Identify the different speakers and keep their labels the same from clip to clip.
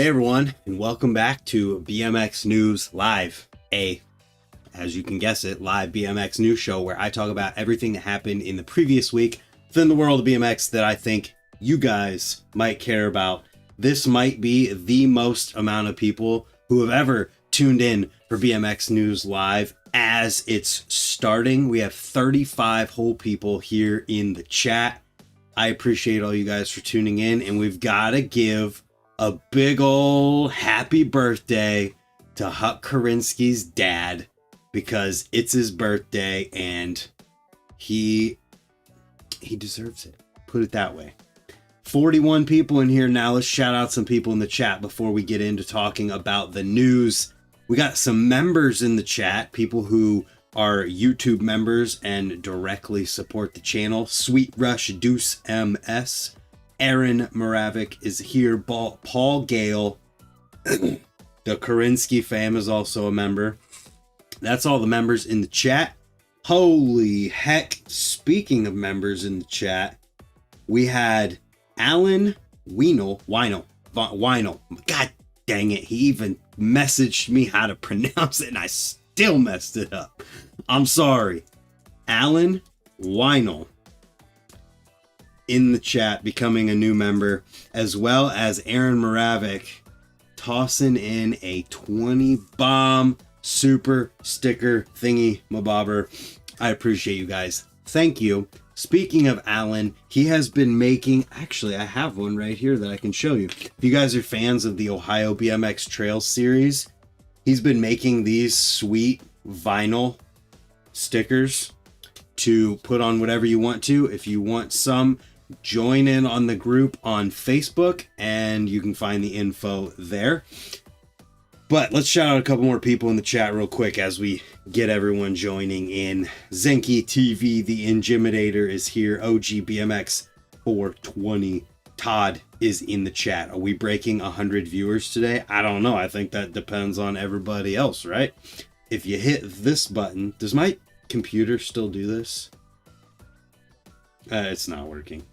Speaker 1: Hey everyone, and welcome back to BMX News Live, as you can guess it, live BMX news show where I talk about everything that happened in the previous week within the world of BMX that I think you guys might care about. This might be the most amount of people who have ever tuned in for BMX News Live as it's starting. We have 35 whole people here in the chat. I appreciate all you guys for tuning in, and we've got to give a big ol' happy birthday to Huck Karinsky's dad, because it's his birthday and he deserves it. Put it that way. 41 people in here now. Let's shout out some people in the chat before we get into talking about the news. We got some members in the chat, people who are YouTube members and directly support the channel. Sweet Rush Deuce MS. Aaron Moravik is here. Paul Gale. The Karinsky fam is also a member. That's all the members in the chat. Holy heck. Speaking of members in the chat, we had Alan Weinel. God dang it. He even messaged me how to pronounce it and I still messed it up. I'm sorry. Alan Weinel in the chat, becoming a new member, as well as Aaron Moravik tossing in a 20 bomb super sticker thingy mabobber. I appreciate you guys. Thank you. Speaking of Alan, he has been making, actually I have one right here that I can show you. If you guys are fans of the Ohio BMX Trails series, he's been making these sweet vinyl stickers to put on whatever you want to. If you want some, join in on the group on Facebook and you can find the info there. But let's shout out a couple more people in the chat real quick as we get everyone joining in. Zenki TV, the Intimidator is here. OG BMX 420. Todd is in the chat. Are we breaking 100 viewers today? I don't know. I think that depends on everybody else, right? If you hit this button, does my computer still do this? It's not working.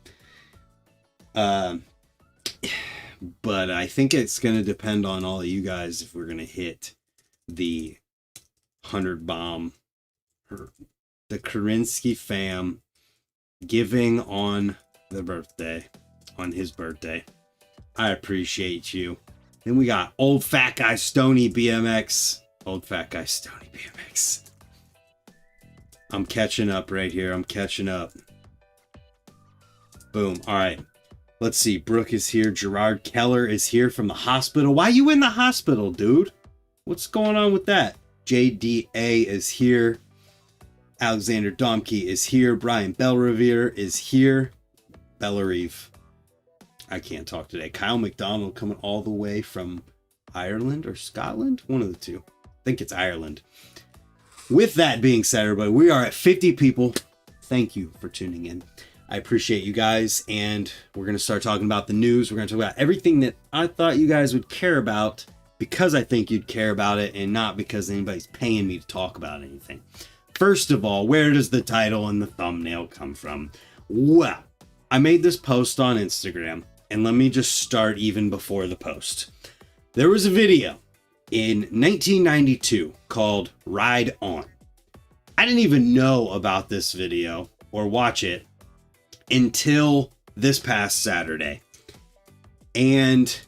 Speaker 1: But I think it's going to depend on all of you guys if we're going to hit the 100 bomb. The Karinsky fam giving on his birthday. I appreciate you. Then we got Old Fat Guy Stony BMX. Old Fat Guy Stony BMX. I'm catching up right here. I'm catching up. Boom. All right. Let's see. Brooke is here. Gerard Keller is here from the hospital. Why are you in the hospital, dude? What's going on with that? JDA is here. Alexander Domke is here. Brian Belrevere is here. Bellarive. I can't talk today. Kyle McDonald coming all the way from Ireland or Scotland? One of the two. I think it's Ireland. With that being said, everybody, we are at 50 people. Thank you for tuning in. I appreciate you guys, and we're going to start talking about the news. We're going to talk about everything that I thought you guys would care about because I think you'd care about it and not because anybody's paying me to talk about anything. First of all, where does the title and the thumbnail come from? Well, I made this post on Instagram, and let me just start even before the post. There was a video in 1992 called Ride On. I didn't even know about this video or watch it until this past Saturday. And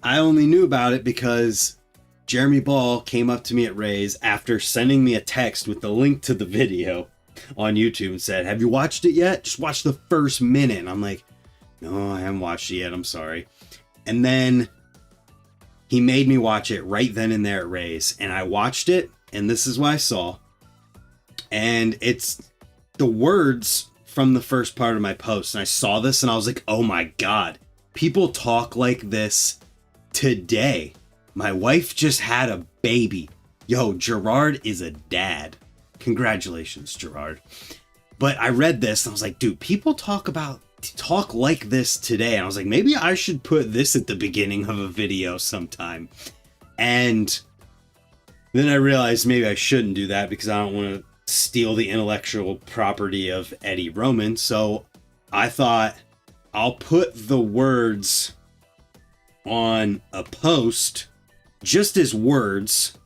Speaker 1: I only knew about it because Jeremy Ball came up to me at Ray's after sending me a text with the link to the video on YouTube and said, "Have you watched it yet? Just watch the first minute." And I'm like, "No, I haven't watched it yet. I'm sorry." And then he made me watch it right then and there at Ray's. And I watched it, and this is what I saw. And it's the words from the first part of my post. And I saw this and I was like, oh my God, people talk like this today. My wife just had a baby. Yo, Gerard is a dad. Congratulations, Gerard. But I read this and I was like, dude, people talk like this today. And I was like, maybe I should put this at the beginning of a video sometime. And then I realized maybe I shouldn't do that because I don't want to steal the intellectual property of Eddie Roman. So I thought I'll put the words on a post just as words,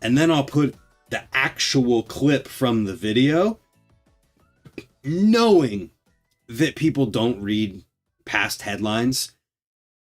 Speaker 1: and then I'll put the actual clip from the video, knowing that people don't read past headlines.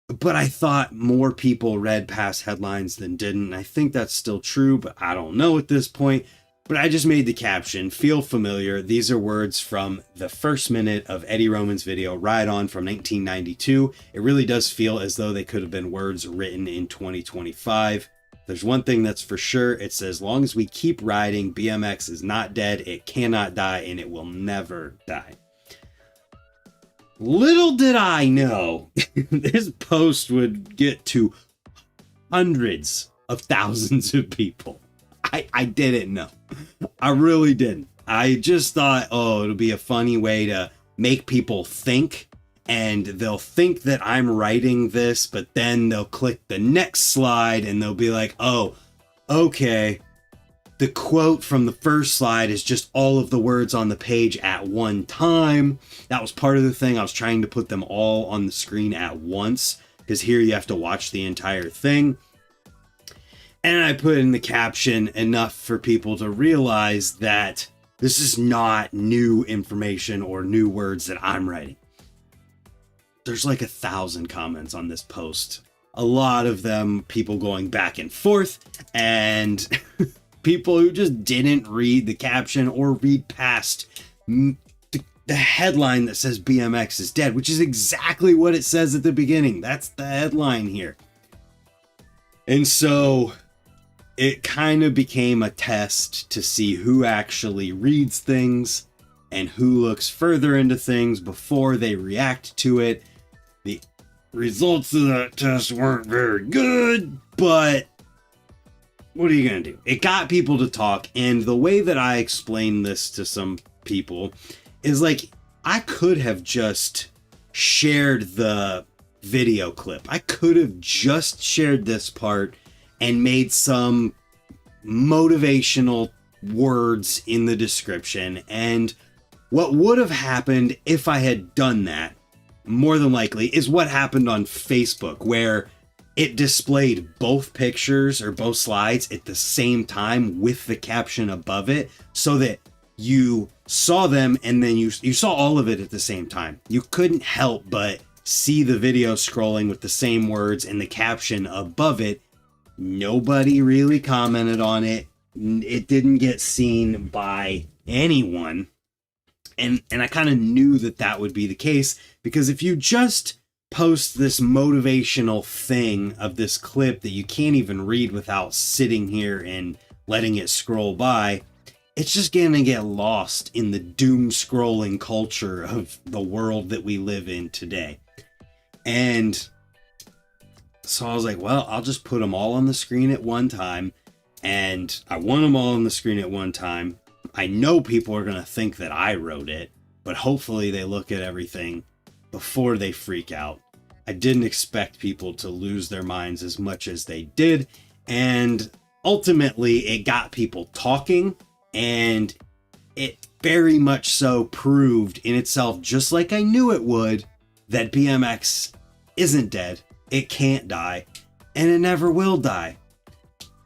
Speaker 1: But I thought more people read past headlines than didn't. I think that's still true, but I don't know at this point. But I just made the caption, feel familiar. These are words from the first minute of Eddie Roman's video, Ride On, from 1992. It really does feel as though they could have been words written in 2025. There's one thing that's for sure. It says, as long as we keep riding, BMX is not dead, it cannot die, and it will never die. Little did I know this post would get to hundreds of thousands of people. I didn't know. I really didn't. I just thought, oh, it'll be a funny way to make people think, and they'll think that I'm writing this, but then they'll click the next slide and they'll be like, oh, okay. The quote from the first slide is just all of the words on the page at one time. That was part of the thing. I was trying to put them all on the screen at once, because here you have to watch the entire thing. And I put in the caption enough for people to realize that this is not new information or new words that I'm writing. There's like 1,000 comments on this post. A lot of them people going back and forth, and people who just didn't read the caption or read past the headline that says BMX is dead, which is exactly what it says at the beginning. That's the headline here. And so it kind of became a test to see who actually reads things and who looks further into things before they react to it. The results of that test weren't very good, but what are you going to do? It got people to talk, and the way that I explained this to some people is like, I could have just shared the video clip. I could have just shared this part and made some motivational words in the description. And what would have happened if I had done that, more than likely, is what happened on Facebook, where it displayed both pictures or both slides at the same time with the caption above it, so that you saw them and then you saw all of it at the same time. You couldn't help but see the video scrolling with the same words and the caption above it. Nobody really commented on it. It didn't get seen by anyone. And I kind of knew that that would be the case, because if you just post this motivational thing of this clip that you can't even read without sitting here and letting it scroll by, it's just going to get lost in the doom scrolling culture of the world that we live in today. And so I was like, well, I'll just put them all on the screen at one time. And I want them all on the screen at one time. I know people are going to think that I wrote it, but hopefully they look at everything before they freak out. I didn't expect people to lose their minds as much as they did. And ultimately it got people talking, and it very much so proved in itself, just like I knew it would, that BMX isn't dead. It can't die, and it never will die.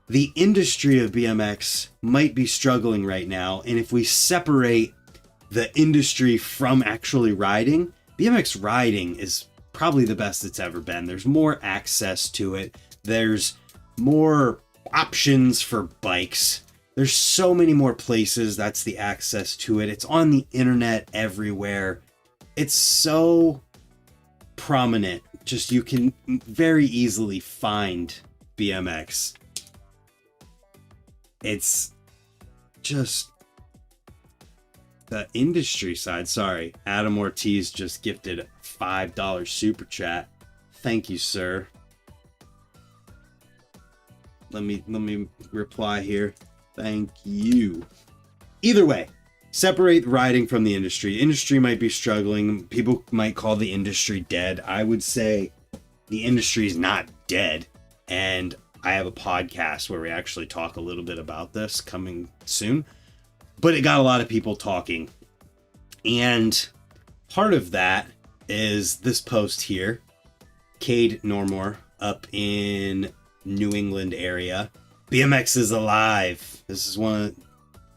Speaker 1: The industry of BMX might be struggling right now, and if we separate the industry from actually riding, BMX riding is probably the best it's ever been. There's more access to it. There's more options for bikes. There's so many more places. That's the access to it. It's on the internet everywhere. It's so prominent. Just, you can very easily find BMX. It's just the industry side. Sorry, Adam Ortiz just gifted a $5 super chat. Thank you, sir. Let me reply here. Thank you. Either way, separate riding from the industry. Industry might be struggling. People might call the industry dead. I would say the industry is not dead. And I have a podcast where we actually talk a little bit about this coming soon. But it got a lot of people talking. And part of that is this post here. Cade Normore up in New England area. BMX is alive. This is one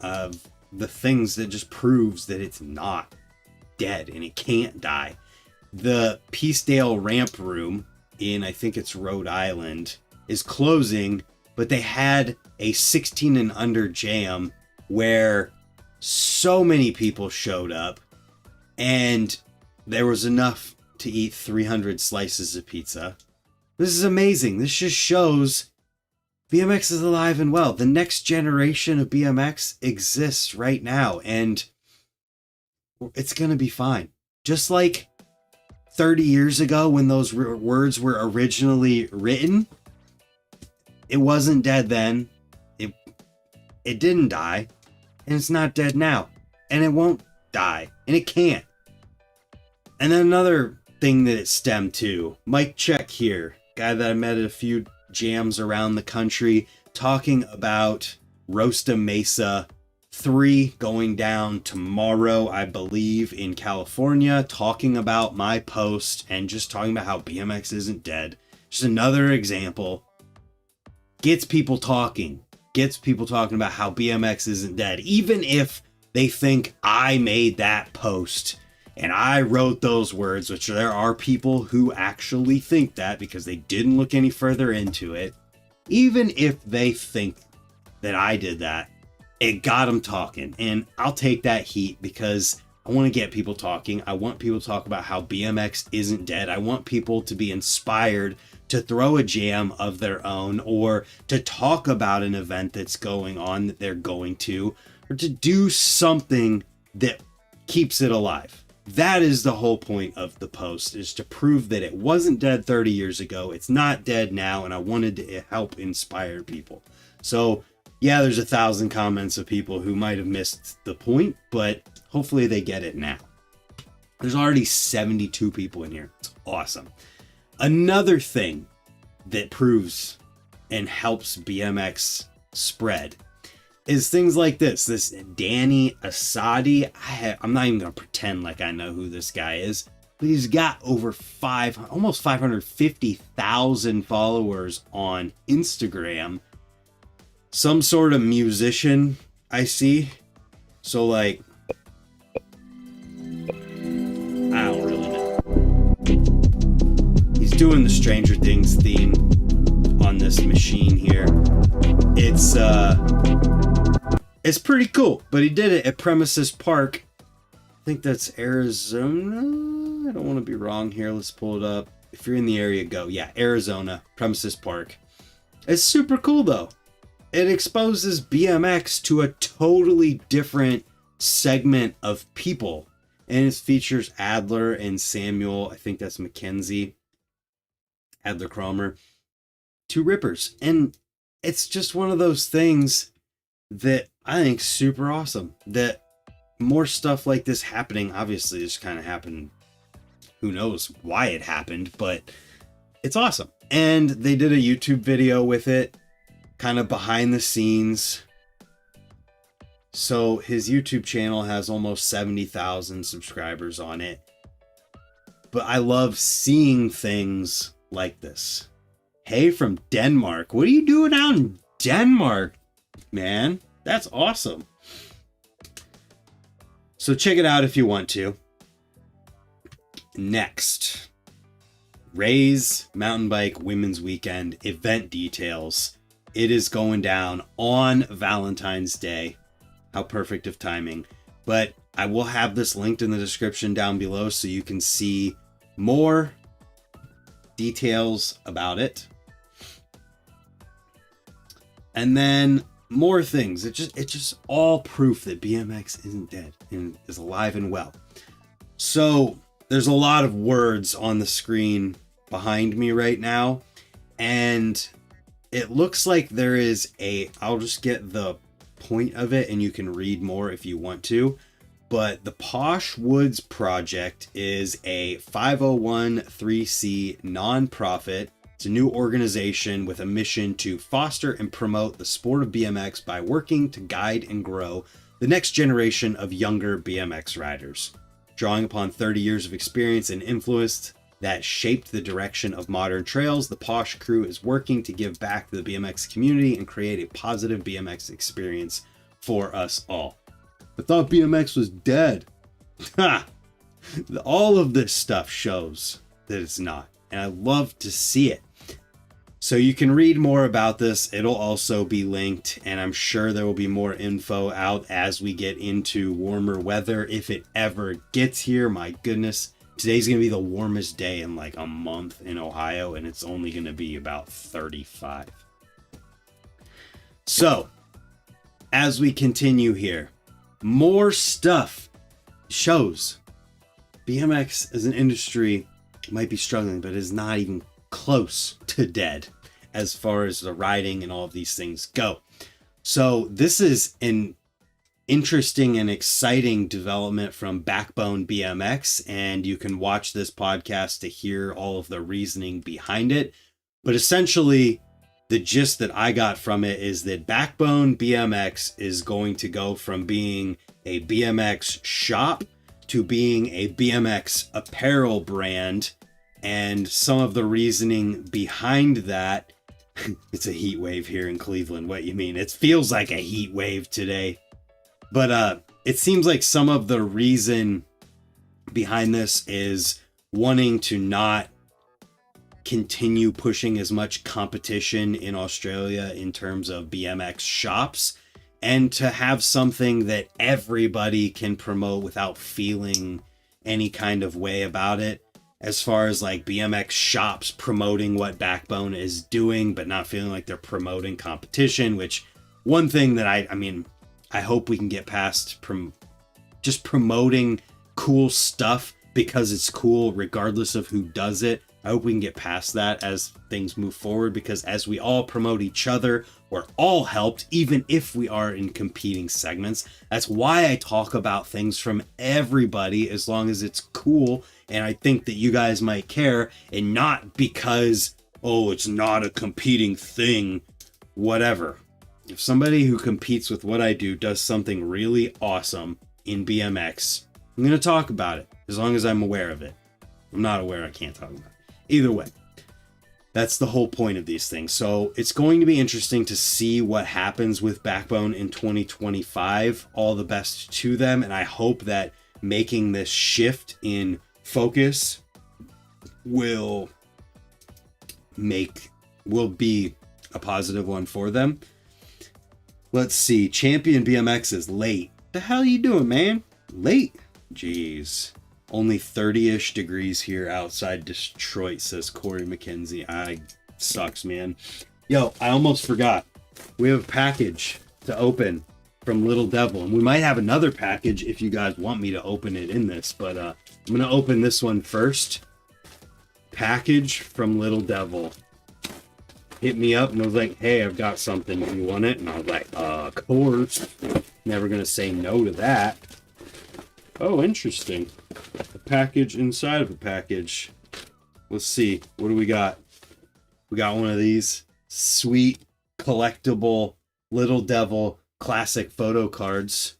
Speaker 1: of the things that just proves that it's not dead and it can't die. The Peacedale Ramp Room in, I think it's Rhode Island, is closing, but they had a 16 and under jam where so many people showed up and there was enough to eat 300 slices of pizza. This is amazing. This just shows BMX is alive and well. The next generation of BMX exists right now, and it's going to be fine. Just like 30 years ago when those words were originally written, it wasn't dead then. It didn't die, and it's not dead now, and it won't die, and it can't. And then another thing that it stemmed to, Mike Check here, guy that I met at a few jams around the country, talking about Rosta Mesa 3 going down tomorrow, I believe, in California, talking about my post and just talking about how BMX isn't dead. Just another example. Gets people talking about how BMX isn't dead, even if they think I made that post and I wrote those words, which there are people who actually think that because they didn't look any further into it. Even if they think that I did that, it got them talking. And I'll take that heat because I want to get people talking. I want people to talk about how BMX isn't dead. I want people to be inspired to throw a jam of their own, or to talk about an event that's going on that they're going to, or to do something that keeps it alive. That is the whole point of the post, is to prove that it wasn't dead 30 years ago. It's not dead now, and I wanted to help inspire people. So yeah, there's 1,000 comments of people who might have missed the point, but hopefully they get it now. There's already 72 people in here. It's awesome. Another thing that proves and helps BMX spread is things like this. This Danny Asadi. I'm not even going to pretend like I know who this guy is, but he's got over almost 550,000 followers on Instagram. Some sort of musician, I see. So like, I don't really know. He's doing the Stranger Things theme on this machine here. It's pretty cool, but he did it at Premises Park. I think that's Arizona. I don't want to be wrong here. Let's pull it up. If you're in the area, go. Yeah, Arizona, Premises Park. It's super cool though. It exposes BMX to a totally different segment of people. And it features Adler and Samuel. I think that's Mackenzie. Adler Cromer. Two rippers. And it's just one of those things that I think super awesome. That more stuff like this happening. Obviously, this kind of happened. Who knows why it happened, but it's awesome. And they did a YouTube video with it, kind of behind the scenes. So his YouTube channel has almost 70,000 subscribers on it. But I love seeing things like this. Hey, from Denmark. What are you doing out in Denmark, man? That's awesome. So check it out if you want to. Next, Ray's Mountain Bike Women's Weekend event details. It is going down on Valentine's Day. How perfect of timing. But I will have this linked in the description down below so you can see more details about it. And then more things. It's just all proof that BMX isn't dead and is alive and well. So there's a lot of words on the screen behind me right now, and it looks like there is I'll just get the point of it and you can read more if you want to. But the Posh Woods Project is a 501(c) nonprofit. It's a new organization with a mission to foster and promote the sport of BMX by working to guide and grow the next generation of younger BMX riders. Drawing upon 30 years of experience and influence, that shaped the direction of modern trails. The Posh crew is working to give back to the BMX community and create a positive BMX experience for us all. I thought BMX was dead. Ha! All of this stuff shows that it's not, and I love to see it. So you can read more about this. It'll also be linked, and I'm sure there will be more info out as we get into warmer weather, if it ever gets here. My goodness, today's gonna be the warmest day in like a month in Ohio, and it's only gonna be about 35. So as we continue here, more stuff shows BMX as an industry might be struggling, but is not even close to dead as far as the riding and all of these things go. So this is an interesting and exciting development from Backbone BMX, and you can watch this podcast to hear all of the reasoning behind it. But essentially, the gist that I got from it is that Backbone BMX is going to go from being a BMX shop to being a BMX apparel brand. And some of the reasoning behind that, it's a heat wave here in Cleveland. What you mean? It feels like a heat wave today. But it seems like some of the reason behind this is wanting to not continue pushing as much competition in Australia in terms of BMX shops, and to have something that everybody can promote without feeling any kind of way about it. As far as like BMX shops promoting what Backbone is doing, but not feeling like they're promoting competition, which one thing that I hope we can get past just promoting cool stuff because it's cool regardless of who does it. I hope we can get past that as things move forward, because as we all promote each other, we're all helped, even if we are in competing segments. That's why I talk about things from everybody, as long as it's cool. And I think that you guys might care, and not because, oh, it's not a competing thing, whatever. If somebody who competes with what I do does something really awesome in BMX, I'm going to talk about it, as long as I'm aware of it. I'm not aware, I can't talk about it. Either way, that's the whole point of these things. So it's going to be interesting to see what happens with Backbone in 2025. All the best to them, and I hope that making this shift in focus will be a positive one for them. Let's see. Champion BMX is late. The hell are you doing, man? Late? Jeez. Only 30-ish degrees here outside Detroit, says Corey McKenzie. Sucks, man. Yo, I almost forgot. We have a package to open from Little Devil, and we might have another package if you guys want me to open it in this, but I'm going to open this one first. Package from Little Devil. Hit me up and was like, hey, I've got something. Do you want it? And I was like, of course. Never going to say no to that. Oh, interesting. A package inside of a package. Let's see. What do we got? We got one of these sweet, collectible Little Devil classic photo cards.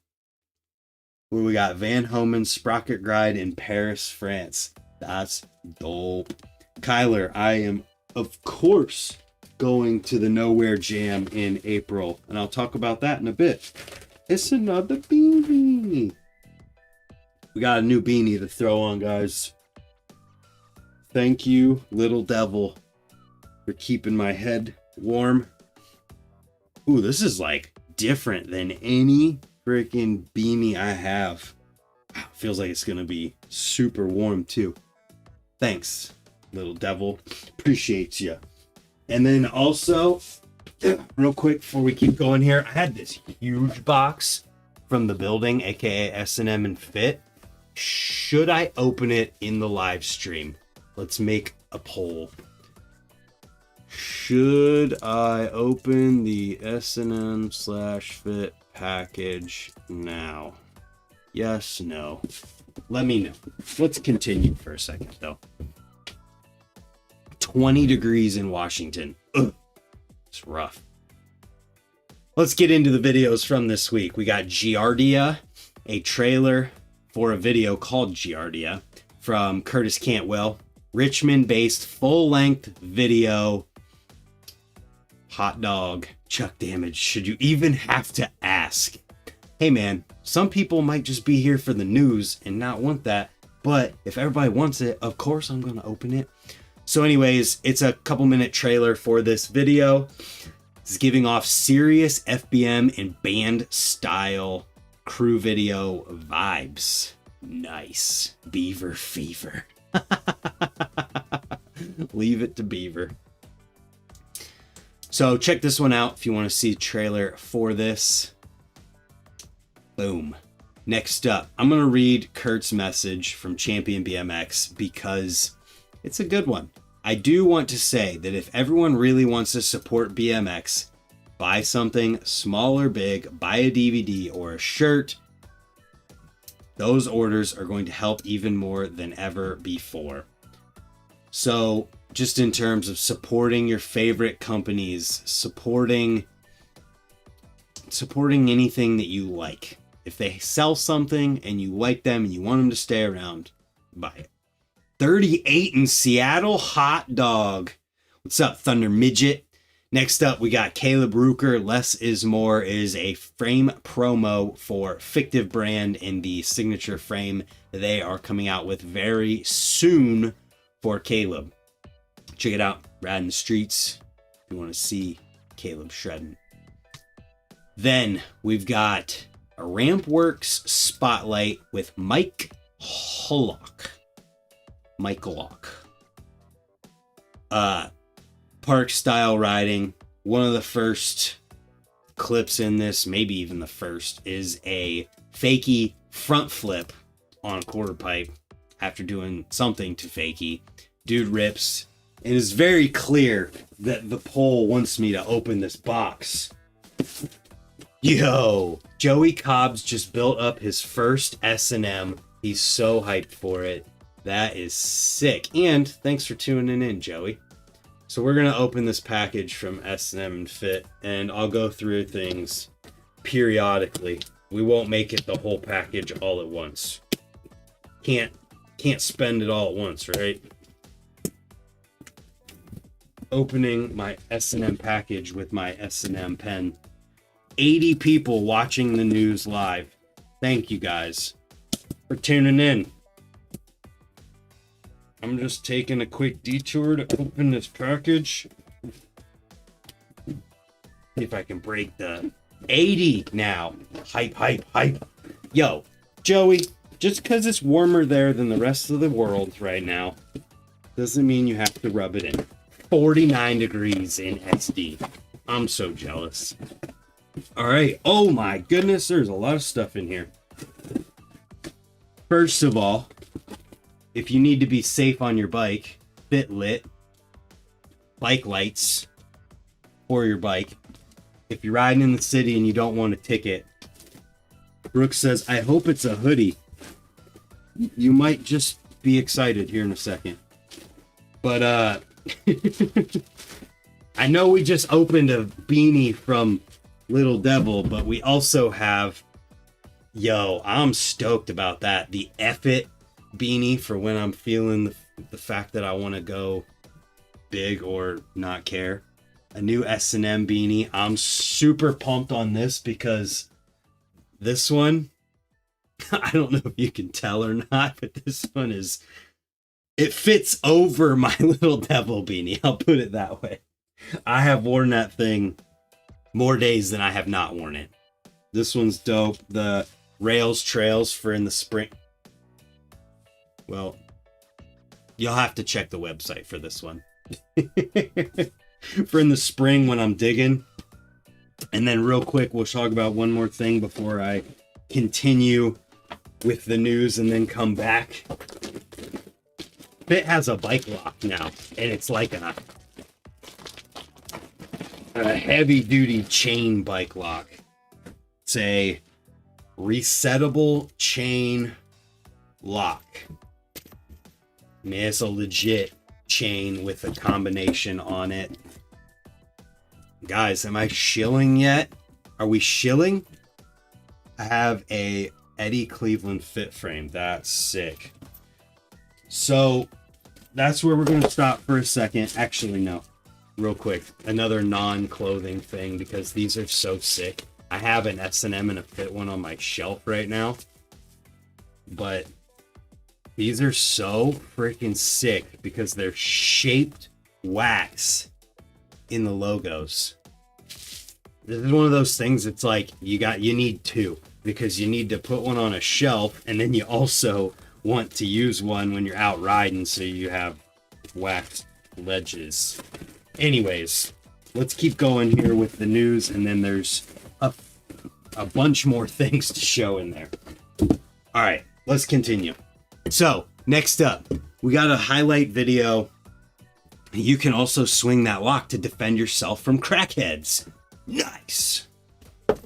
Speaker 1: What do we got? Van Homan Sprocket Ride in Paris, France. That's dope. Kyler, I am, of course, going to the Nowhere Jam in April, and I'll talk about that in a bit. It's another beanie. We got a new beanie to throw on, guys. Thank you, Little Devil, for keeping my head warm. Ooh, this is like different than any freaking beanie I have. Feels like it's gonna be super warm too. Thanks, Little Devil. Appreciate you. And then also, real quick before we keep going here, I had this huge box from the building, aka S&M and Fit. Should I open it in the live stream? Let's make a poll. Should I open the S&M/Fit package now? Yes, no. Let me know. Let's continue for a second, though. 20 degrees in Washington. Ugh, it's rough. Let's get into the videos from this week. We got Giardia, a trailer for a video called Giardia from Curtis Cantwell. Richmond-based full-length video. Hot dog. Chuck damage. Should you even have to ask? Hey man, some people might just be here for the news and not want that. But if everybody wants it, of course I'm going to open it. So anyways, it's a couple minute trailer for this video. It's giving off serious FBM and band style crew video vibes. Nice. Beaver fever. Leave it to Beaver. So check this one out if you want to see a trailer for this. Boom. Next up, I'm going to read Kurt's message from Champion BMX because it's a good one. I do want to say that if everyone really wants to support BMX, buy something small or big, buy a DVD or a shirt. Those orders are going to help even more than ever before. So just in terms of supporting your favorite companies, supporting anything that you like. If they sell something and you like them and you want them to stay around, buy it. 38 in Seattle, hot dog. What's up, Thunder Midget? Next up, we got Caleb Ruker. Less is more is a frame promo for Fictive brand in the signature frame they are coming out with very soon for Caleb. Check it out. Rad in the streets if you want to see Caleb shredding. Then we've got a Rampworks spotlight with Mike Hollock. Park style riding. One of the first clips in this, maybe even the first, is a fakie front flip on a quarter pipe after doing something to fakie. Dude rips. It is very clear that the pole wants me to open this box. Yo, Joey Cobbs just built up his first S&M. He's so hyped for it. That is sick. And thanks for tuning in, Joey. So we're going to open this package from S&M and Fit, and I'll go through things periodically. We won't make it the whole package all at once. Can't spend it all at once, right? Opening my S&M package with my S&M pen. 80 people watching the news live. Thank you guys for tuning in. I'm just taking a quick detour to open this package. See if I can break the 80 now. Hype, hype, hype. Yo, Joey, just because it's warmer there than the rest of the world right now, doesn't mean you have to rub it in. 49 degrees in SD. I'm so jealous. All right. Oh my goodness, there's a lot of stuff in here. First of all, if you need to be safe on your bike, Fit Lit bike lights for your bike. If you're riding in the city and you don't want a ticket, Brooke says, I hope it's a hoodie. You might just be excited here in a second. But I know we just opened a beanie from Little Devil, but we also have, yo, I'm stoked about that. The F It beanie for when I'm feeling the fact that I want to go big or not care. A new S&M beanie. I'm super pumped on this because this one, I don't know if you can tell or not, but this one it fits over my Little Devil beanie. I'll put it that way. I have worn that thing more days than I have not worn it. This one's dope. The rails trails for in the spring. Well, you'll have to check the website for this one. For in the spring when I'm digging. And then real quick, we'll talk about one more thing before I continue with the news and then come back. Fit has a bike lock now, and it's like a heavy duty chain bike lock. It's a resettable chain lock. I mean, it's a legit chain with a combination on it. Guys, am I shilling yet? Are we shilling? I have a Eddie Cleveland Fit frame. That's sick. So that's where we're going to stop for a second. Actually, no. Real quick. Another non-clothing thing, because these are so sick. I have an S&M and a Fit one on my shelf right now. But these are so freaking sick because they're shaped wax in the logos. This is one of those things. It's like you need two, because you need to put one on a shelf, and then you also want to use one when you're out riding, so you have wax ledges. Anyways, let's keep going here with the news, and then there's a bunch more things to show in there. All right, let's continue. So next up, we got a highlight video. You can also swing that lock to defend yourself from crackheads. Nice.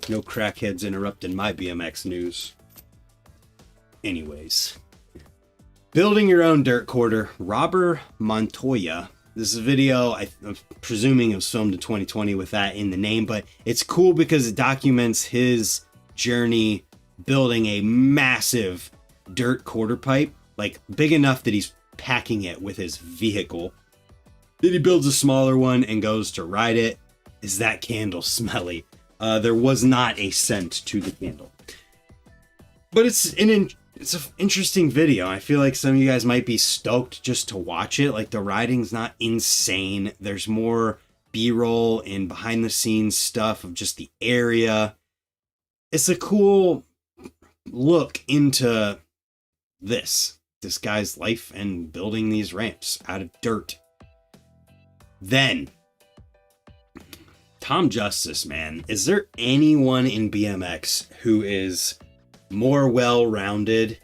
Speaker 1: No crackheads interrupting my BMX news. Anyways, building your own dirt quarter. Robert Montoya. This is a video, I'm presuming it was filmed in 2020 with that in the name, but it's cool because it documents his journey building a massive dirt quarter pipe, like big enough that he's packing it with his vehicle. Then he builds a smaller one and goes to ride it. Is that candle smelly? There was not a scent to the candle. But it's an interesting video. I feel like some of you guys might be stoked just to watch it. Like, the riding's not insane. There's more B-roll and behind the scenes stuff of just the area. It's a cool look into this guy's life and building these ramps out of dirt. Then Tom Justice, man. Is there anyone in BMX who is more well-rounded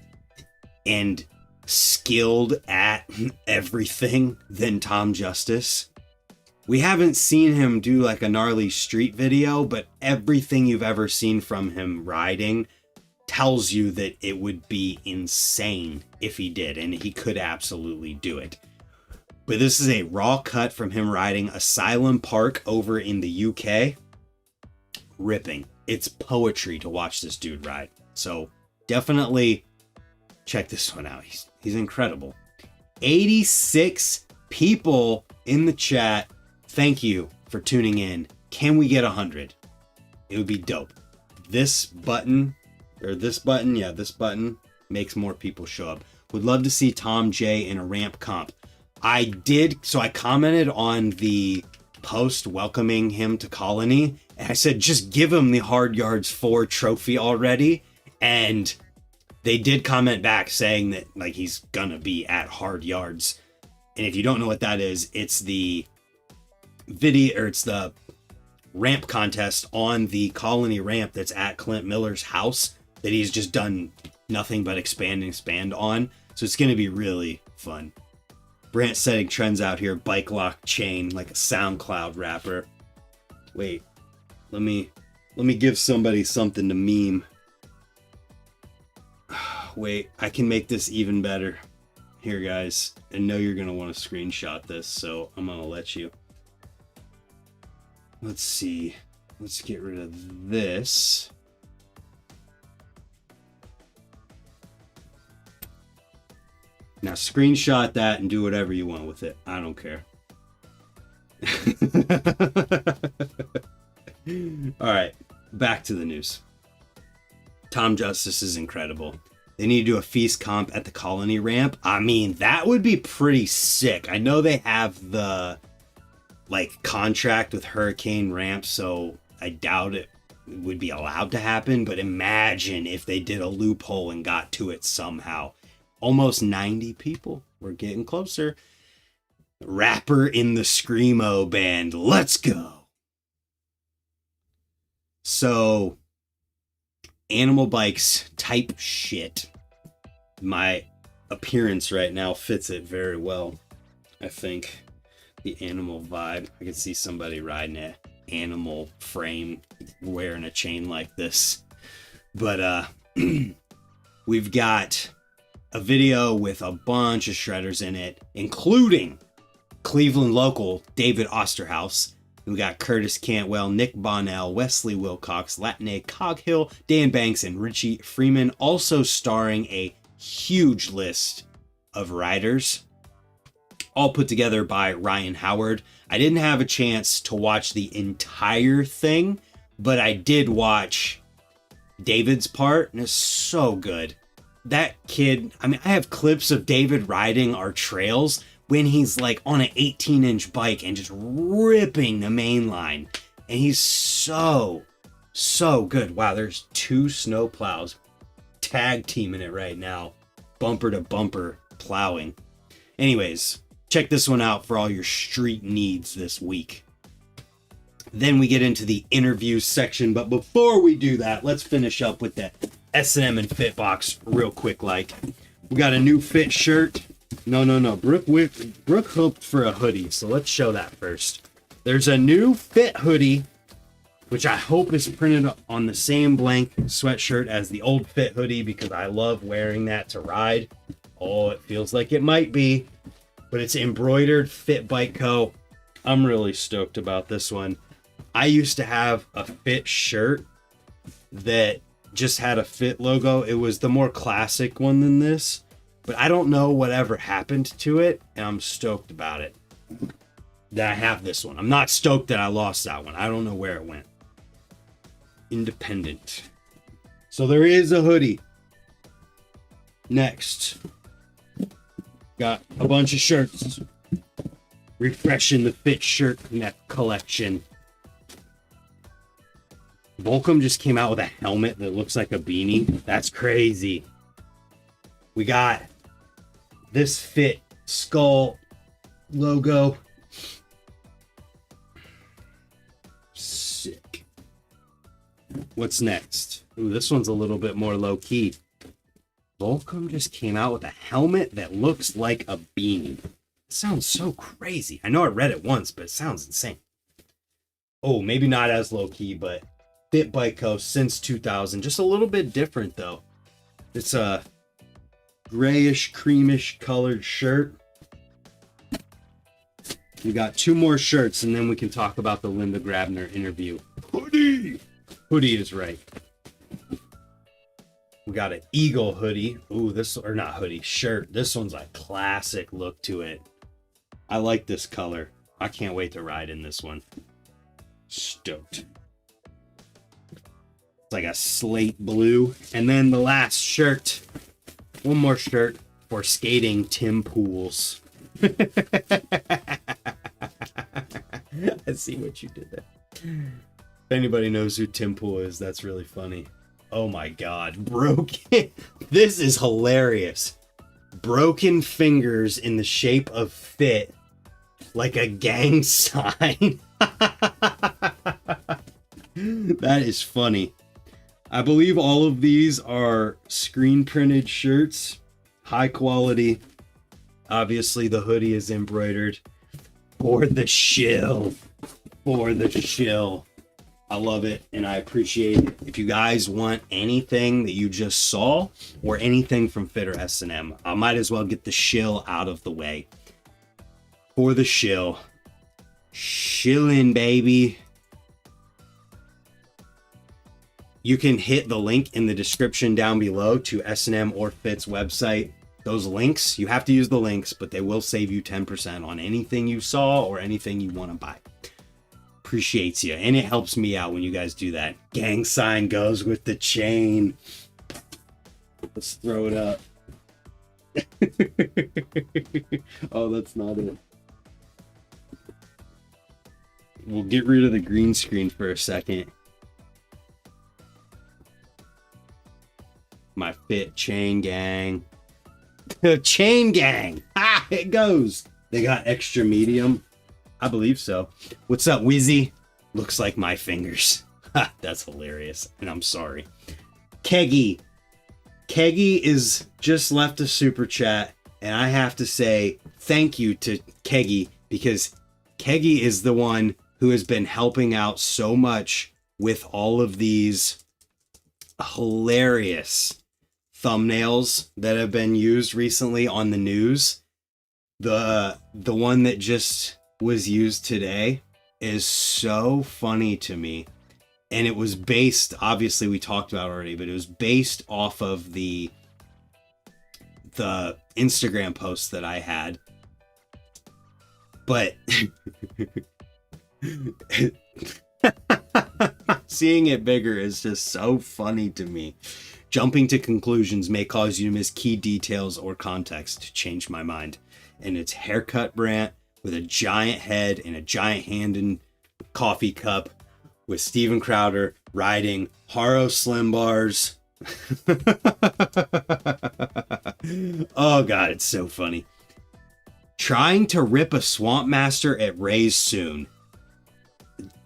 Speaker 1: and skilled at everything than Tom Justice? We haven't seen him do like a gnarly street video, but everything you've ever seen from him riding tells you that it would be insane if he did, and he could absolutely do it. But this is a raw cut from him riding Asylum Park over in the UK. Ripping. It's poetry to watch this dude ride. So definitely check this one out. He's incredible. 86 people in the chat. Thank you for tuning in. Can we get 100? It would be dope. This button makes more people show up. Would love to see Tom J in a ramp comp. I commented on the post welcoming him to Colony, and I said, just give him the Hard Yards 4 trophy already. And they did comment back saying that like he's gonna be at Hard Yards. And if you don't know what that is, it's the ramp contest on the Colony ramp that's at Clint Miller's house that he's just done nothing but expand on. So it's gonna be really fun. Brant setting trends out here. Bike lock chain like a SoundCloud rapper. Wait, let me give somebody something to meme. Wait, I can make this even better. Here, guys. I know you're gonna want to screenshot this, so I'm gonna let you. Let's see. Let's get rid of this. Now screenshot that and do whatever you want with it. I don't care. All right, back to the news. Tom Justice is incredible. They need to do a feast comp at the Colony ramp. I mean, that would be pretty sick. I know they have the contract with Hurricane Ramp, so I doubt it would be allowed to happen. But imagine if they did a loophole and got to it somehow. Almost 90 people. We're getting closer. Rapper in the Screamo band. Let's go. So, animal bikes type shit. My appearance right now fits it very well. I think the animal vibe. I could see somebody riding an animal frame wearing a chain like this. But we've got a video with a bunch of shredders in it, including Cleveland local David Osterhaus. We got Curtis Cantwell, Nick Bonnell, Wesley Wilcox, Latine Coghill, Dan Banks, and Richie Freeman, also starring a huge list of riders. all put together by Ryan Howard. I didn't have a chance to watch the entire thing, but I did watch David's part, and it's so good. That kid, I mean, I have clips of David riding our trails when he's like on an 18-inch bike and just ripping the main line. And he's so good. Wow, there's 2 snow plows tag teaming it right now. Bumper to bumper plowing. Anyways, check this one out for all your street needs this week. Then we get into the interview section, but before we do that, let's finish up with the S&M and Fit box real quick. Like, we got a new Fit shirt. No. Brooke hoped for a hoodie, so let's show that first. There's a new Fit hoodie, which I hope is printed on the same blank sweatshirt as the old Fit hoodie, because I love wearing that to ride. Oh, it feels like it might be, but it's embroidered Fit Bike Co. I'm really stoked about this one. I used to have a Fit shirt that just had a Fit logo. It was the more classic one than this, but I don't know whatever happened to it, and I'm stoked about it that I have this one. I'm not stoked that I lost that one. I don't know where it went. Independent. So there is a hoodie. Next, got a bunch of shirts. Refreshing the Fit shirt collection. Volcom just came out with a helmet that looks like a beanie. That's crazy. We got this Fit skull logo. Sick. What's next? Ooh, this one's a little bit more low key. Volcom just came out with a helmet that looks like a beanie. It sounds so crazy. I know I read it once, but it sounds insane. Oh, maybe not as low key, but Fit Bike Co. since 2000. Just a little bit different though. It's a grayish, creamish colored shirt. We got 2 more shirts, and then we can talk about the Linda Grabner interview. Hoodie! Hoodie is right. We got an Eagle hoodie. Ooh, not hoodie, shirt. This one's a classic look to it. I like this color. I can't wait to ride in this one. Stoked. It's like a slate blue. And then the last shirt. One more shirt for skating Tim Pools. I see what you did there. If anybody knows who Tim Pool is, that's really funny. Oh my god. Broken. This is hilarious. Broken fingers in the shape of Fit. Like a gang sign. That is funny. I believe all of these are screen printed shirts. High quality. Obviously the hoodie is embroidered. For the shill. For the shill. I love it and I appreciate it. If you guys want anything that you just saw or anything from Fit or S&M, I might as well get the shill out of the way. For the shill. Shillin', baby. You can hit the link in the description down below to S&M or Fit's website. Those links, you have to use the links, but they will save you 10% on anything you saw or anything you want to buy. Appreciates you, and it helps me out when you guys do that. Gang sign goes with the chain. Let's throw it up. Oh, that's not it. We'll get rid of the green screen for a second. My Fit chain gang. Chain gang. Ah, it goes. They got extra medium. I believe so. What's up, Wheezy? Looks like my fingers. Ha, that's hilarious. And I'm sorry. Keggy. Keggy is just left a super chat. And I have to say thank you to Keggy, because Keggy is the one who has been helping out so much with all of these hilarious thumbnails that have been used recently on the news. The one that just was used today is so funny to me, and it was based, obviously we talked about it already, but it was based off of the Instagram post that I had. But seeing it bigger is just so funny to me. Jumping to conclusions may cause you to miss key details or context. To change my mind. And it's haircut Brant with a giant head and a giant hand and coffee cup with Steven Crowder riding Haro Slim Bars. Oh God, it's so funny. Trying to rip a Swamp Master at Ray's soon.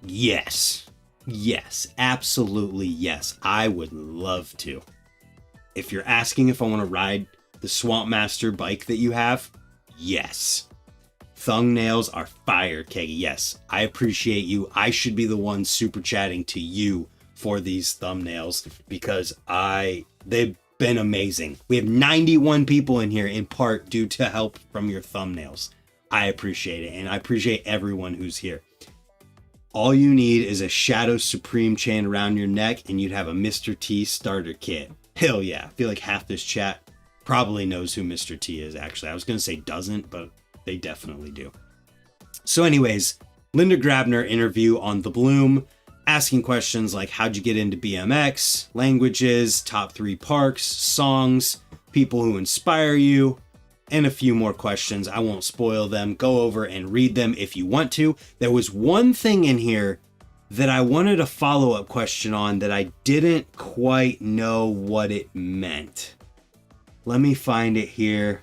Speaker 1: Yes. Yes, absolutely yes. I would love to. If you're asking if I want to ride the Swamp Master bike that you have, yes. Thumbnails are fire, Keggy. Yes, I appreciate you. I should be the one super chatting to you for these thumbnails because they've been amazing. We have 91 people in here in part due to help from your thumbnails. I appreciate it, and I appreciate everyone who's here. All you need is a Shadow Supreme chain around your neck and you'd have a Mr. T starter kit. Hell yeah. I feel like half this chat probably knows who Mr. T is, actually. I was going to say doesn't, but they definitely do. So anyways, Linda Grabner interview on The Bloom, asking questions like how'd you get into BMX, languages, top 3 parks, songs, people who inspire you, and a few more questions. I won't spoil them. Go over and read them if you want to. There was one thing in here that I wanted a follow-up question on that I didn't quite know what it meant. Let me find it here.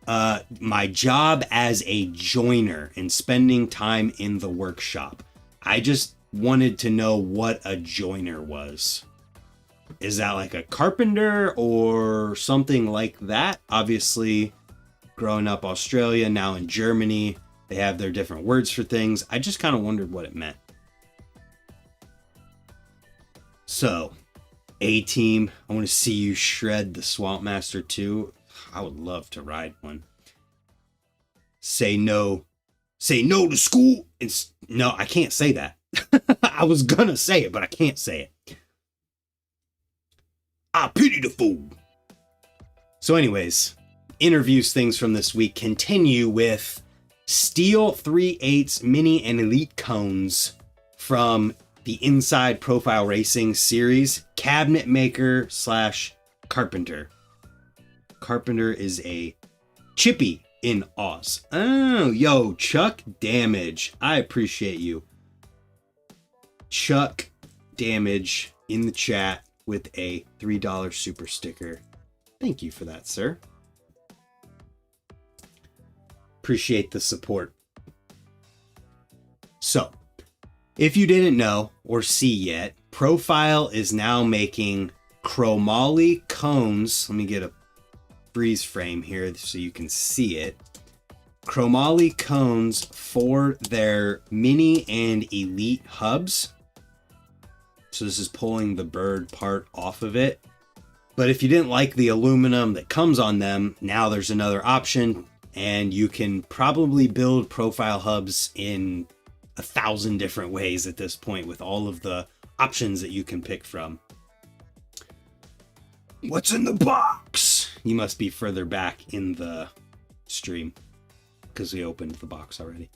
Speaker 1: My job as a joiner and spending time in the workshop. I just wanted to know what a joiner was. Is that like a carpenter or something like that? Obviously, growing up Australia, now in Germany, they have their different words for things. I just kind of wondered what it meant. So, A-Team, I want to see you shred the Swamp Master 2. I would love to ride one. Say no to school. No, I can't say that. I was gonna say it, but I can't say it. I pity the fool. So anyways, interviews things from this week continue with Steel 3/8 Mini and Elite cones from the Inside Profile Racing series, cabinet maker / carpenter. Carpenter is a chippy in Oz. Oh, yo, Chuck Damage. I appreciate you. Chuck Damage in the chat with a $3 super sticker. Thank you for that, sir. Appreciate the support. So, if you didn't know or see yet, Profile is now making chromoly cones. Let me get a freeze frame here so you can see it. Chromoly cones for their mini and elite hubs. So this is pulling the bird part off of it. But if you didn't like the aluminum that comes on them, now there's another option, and you can probably build Profile hubs in 1,000 different ways at this point with all of the options that you can pick from. What's in the box? You must be further back in the stream because we opened the box already.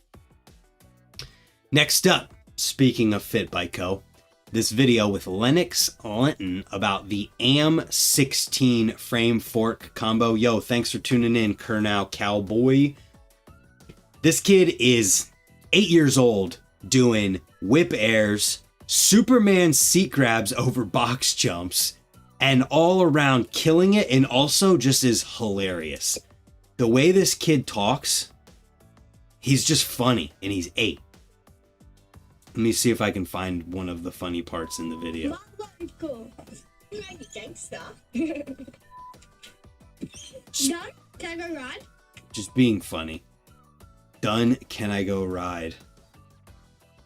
Speaker 1: Next up, speaking of Fit by Co, this video with Lennox Linton about the AM16 frame fork combo. Yo, thanks for tuning in, Kernow Cowboy. This kid is 8 years old doing whip airs, Superman seat grabs over box jumps, and all around killing it, and also just is hilarious. The way this kid talks, he's just funny, and he's 8. Let me see if I can find one of the funny parts in the video.
Speaker 2: Cool. Like a gangster. Done? Can I go ride?
Speaker 1: Just being funny. Done, can I go ride?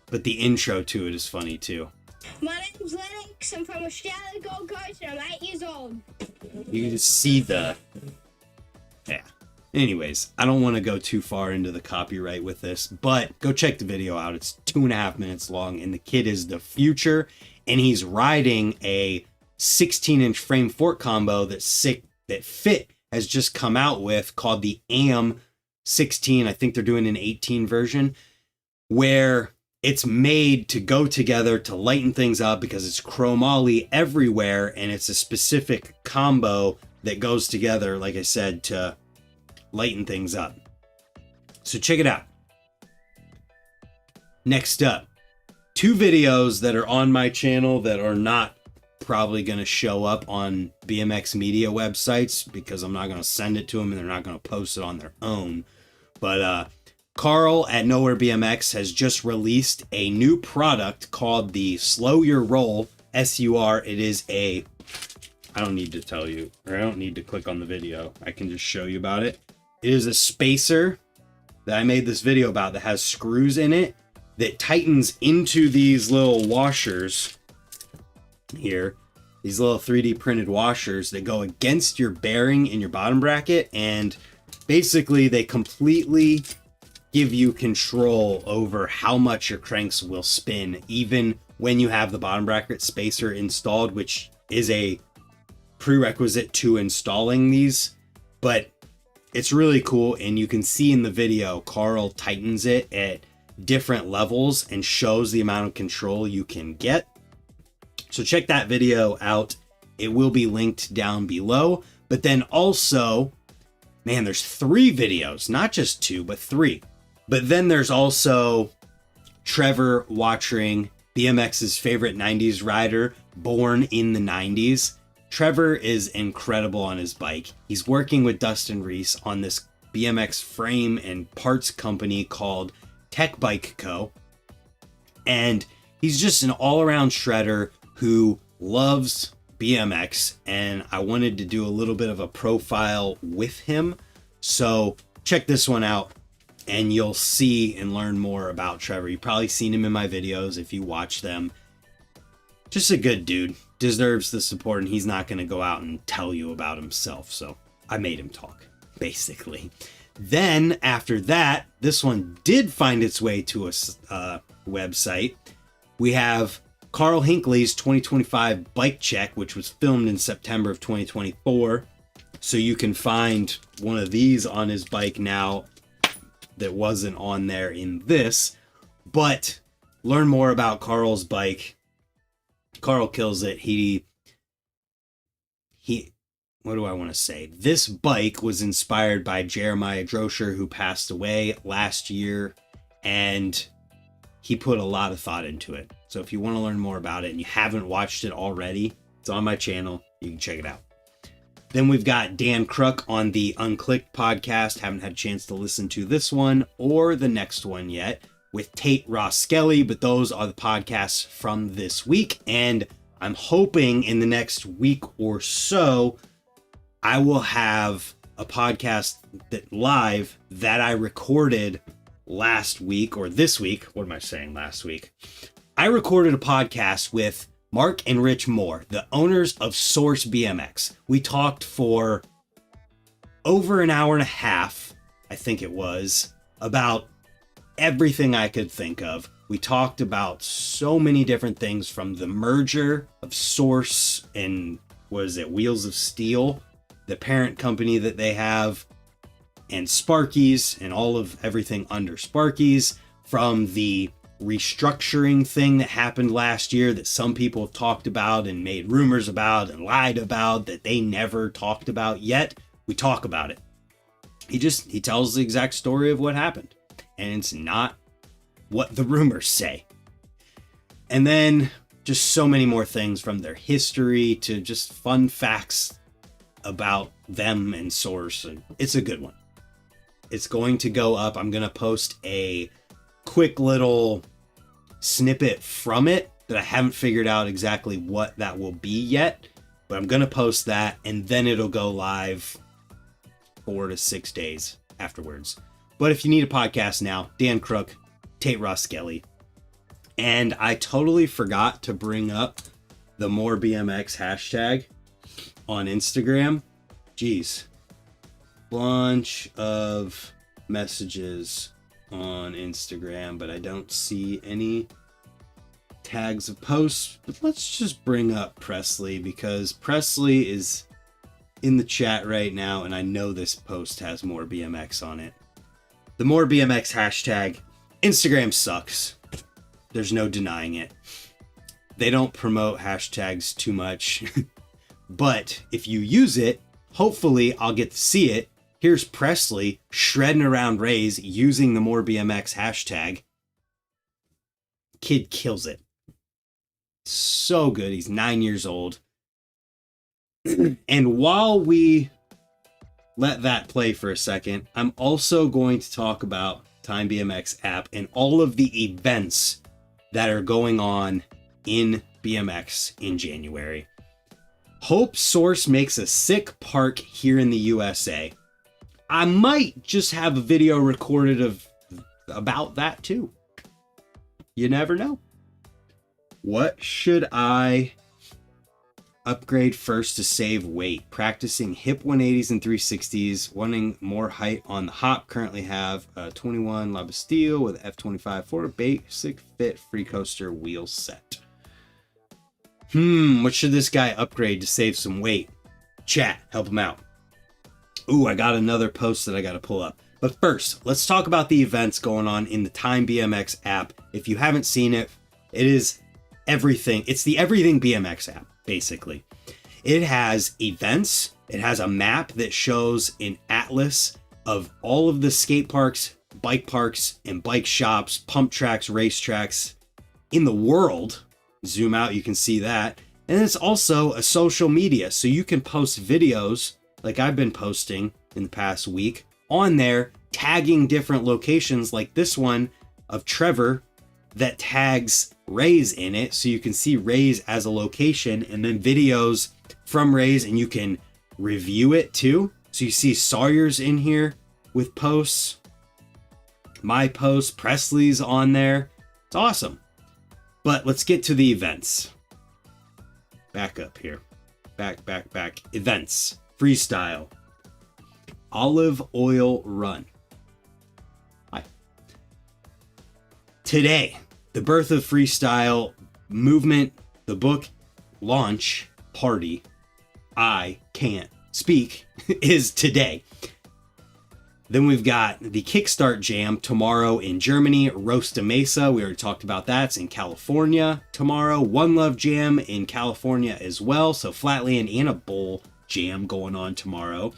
Speaker 1: But the intro to it is funny too.
Speaker 2: My name's Lennox. I'm from Australia, Gold Coast, and I'm 8 years old.
Speaker 1: You can see the... Yeah. Anyways, I don't want to go too far into the copyright with this, but go check the video out. It's 2.5 minutes long, and the kid is the future, and he's riding a 16-inch frame fork combo that Fit has just come out with called the AM 16. I think they're doing an 18 version where it's made to go together to lighten things up because it's chromoly everywhere, and it's a specific combo that goes together, like I said, to lighten things up. So check it out. Next up, 2 videos that are on my channel that are not probably going to show up on BMX media websites because I'm not going to send it to them and they're not going to post it on their own. But Carl at Nowhere BMX has just released a new product called the Slow Your Roll SUR. It is a, I don't need to tell you, or I don't need to click on the video. I can just show you about it. It is a spacer that I made this video about that has screws in it that tightens into these little washers here. These little 3D printed washers that go against your bearing in your bottom bracket, and basically they completely give you control over how much your cranks will spin even when you have the bottom bracket spacer installed, which is a prerequisite to installing these. But it's really cool, and you can see in the video Carl tightens it at different levels and shows the amount of control you can get. So check that video out. It will be linked down below. But then also, man, there's 3 videos, not just 2, but 3. But then there's also Trevor Watchering, BMX's favorite 90s rider, born in the 90s. Trevor is incredible on his bike. He's working with Dustin Reese on this BMX frame and parts company called Tech Bike Co. And he's just an all-around shredder who loves BMX, and I wanted to do a little bit of a profile with him. So check this one out and you'll see and learn more about Trevor. You've probably seen him in my videos if you watch them. Just a good dude, deserves the support, and he's not going to go out and tell you about himself. So I made him talk, basically. Then after that, this one did find its way to a website. We have Carl Hinckley's 2025 bike check, which was filmed in September of 2024. So you can find one of these on his bike now that wasn't on there in this. But learn more about Carl's bike. Carl kills it. He what do I want to say? This bike was inspired by Jeremiah Droscher, who passed away last year, and he put a lot of thought into it. So if you want to learn more about it and you haven't watched it already, it's on my channel. You can check it out. Then we've got Dan Crook on the Unclicked podcast. Haven't had a chance to listen to this one or the next one yet with Tate Ross-Skelly, but those are the podcasts from this week. And I'm hoping in the next week or so, I will have a podcast live that I recorded last week or this week. What am I saying? Last week. I recorded a podcast with Mark and Rich Moore, the owners of Source BMX. We talked for over an hour and a half, I think it was, about everything I could think of. We talked about so many different things, from the merger of Source and Wheels of Steel, the parent company that they have, and Sparky's and all of everything under Sparky's, from the restructuring thing that happened last year that some people have talked about and made rumors about and lied about that they never talked about yet. We talk about it. He tells the exact story of what happened, and it's not what the rumors say. And then just so many more things, from their history to just fun facts about them and Source. And it's a good one. It's going to go up. I'm going to post a quick little snippet from it that I haven't figured out exactly what that will be yet, but I'm going to post that, and then it'll go live 4 to 6 days afterwards. But if you need a podcast now, Dan Crook, Tate Ross-Skelly. And I totally forgot to bring up the More BMX hashtag on Instagram. Jeez. Bunch of messages on Instagram, but I don't see any tags of posts. But let's just bring up Presley, because Presley is in the chat right now, and I know this post has More BMX on it. the More BMX hashtag. Instagram sucks. There's no denying it. They don't promote hashtags too much. But if you use it, hopefully I'll get to see it. Here's Presley shredding around Rays using the More BMX hashtag. Kid kills it. So good. He's 9 years old. And while we let that play for a second, I'm also going to talk about Time BMX app and all of the events that are going on in BMX in January. Hope Source makes a sick park here in the USA. I might just have a video recorded about that too. You never know. What should I upgrade first to save weight? Practicing hip 180s and 360s, wanting more height on the hop. Currently have a 21 La Bastille with F25 for a basic fit free coaster wheel set. What should this guy upgrade to save some weight? Chat, help him out. Ooh, I got another post that I got to pull up. But first, let's talk about the events going on in the Time BMX app. If you haven't seen it, it is everything. It's the Everything BMX app, basically. It has events. It has a map that shows an atlas of all of the skate parks, and bike shops, pump tracks, race tracks in the world. Zoom out, you can see that. And it's also a social media, so you can post videos like I've been posting in the past week on there, tagging different locations like this one of Trevor that tags Rays in it, so you can see Rays as a location, and then videos from Rays, and you can review it too. So you see Sawyer's in here with posts, my posts, Presley's on there. It's awesome. But let's get to the events. Back up here. Back. Events. Freestyle. Olive Oil Run. Hi. Today, the birth of freestyle movement, the book launch party, I can't speak, is today. Then we've got the Kickstart Jam tomorrow in Germany. Roast a Mesa, we already talked about that. It's in California tomorrow. One Love Jam in California as well. So Flatland and a Bowl Jam going on tomorrow.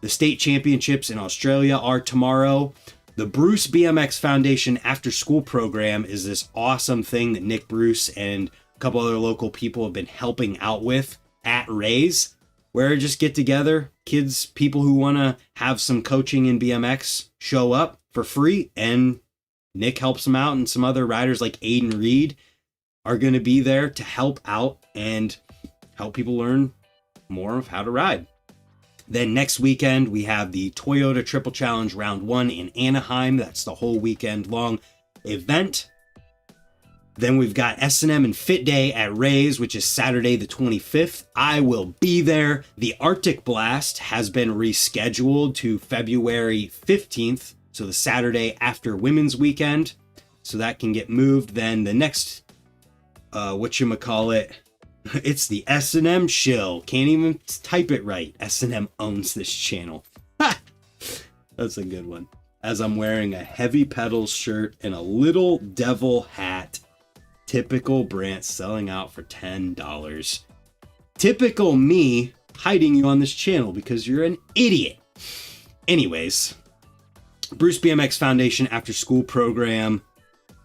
Speaker 1: The state championships in Australia are tomorrow. The Bruce BMX Foundation after school program is this awesome thing that Nick Bruce and a couple other local people have been helping out with at Rays, where just get together, kids, people who want to have some coaching in BMX show up for free, and Nick helps them out, and some other riders like Aiden Reed are going to be there to help out and help people learn more of how to ride. Then next weekend, we have the Toyota Triple Challenge Round 1 in Anaheim. That's the whole weekend long event. Then we've got S&M and Fit Day at Rays, which is Saturday the 25th. I will be there. The Arctic Blast has been rescheduled to February 15th, so the Saturday after Women's Weekend. So that can get moved. Then the next, it's the S&M shill. Can't even type it right. S&M owns this channel. That's a good one. As I'm wearing a Heavy Pedals shirt and a Little Devil hat. Typical Brant selling out for $10. Typical me hiding you on this channel because you're an idiot. Anyways, Bruce BMX Foundation after school program.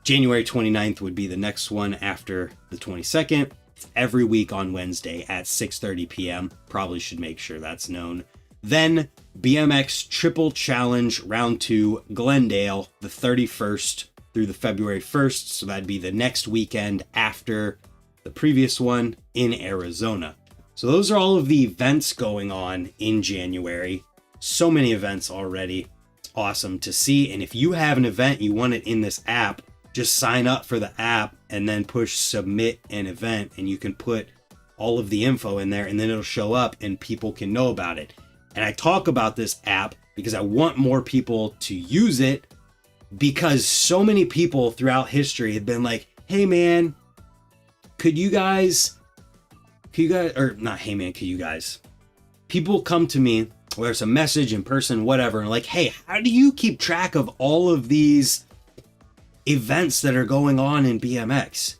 Speaker 1: January 29th would be the next one after the 22nd. Every week on Wednesday at 6:30 p.m. Probably should make sure that's known. Then BMX Triple Challenge Round 2, Glendale, the 31st through the February 1st. So that'd be the next weekend after the previous one in Arizona. So those are all of the events going on in January. So many events already. It's awesome to see. And if you have an event, you want it in this app, just sign up for the app and then push submit an event, and you can put all of the info in there, and then it'll show up and people can know about it. And I talk about this app because I want more people to use it, because so many people throughout history have been like, hey man, could you guys, or not, hey man, could you guys, people come to me whether it's a message in person, whatever, and like, hey, how do you keep track of all of these events that are going on in BMX?